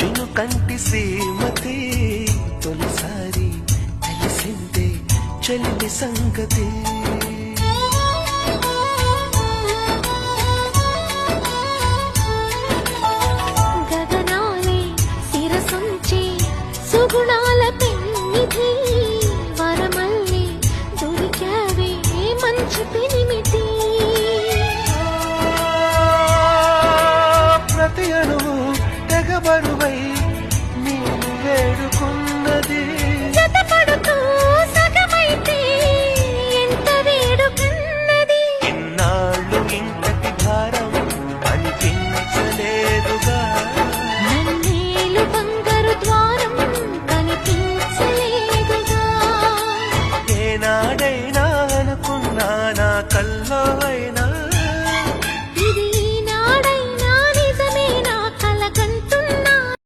చిను కంటి శ్రీమతి తొలిసారి తెలిసిందే చెల్లి సంగతి. గగనాలే శిరసుంచి సుగుణాల పెన్నిధి వరమల్లి దొరికావే మంచి పెనిమిటి. ప్రతి అణువు తెగబరువై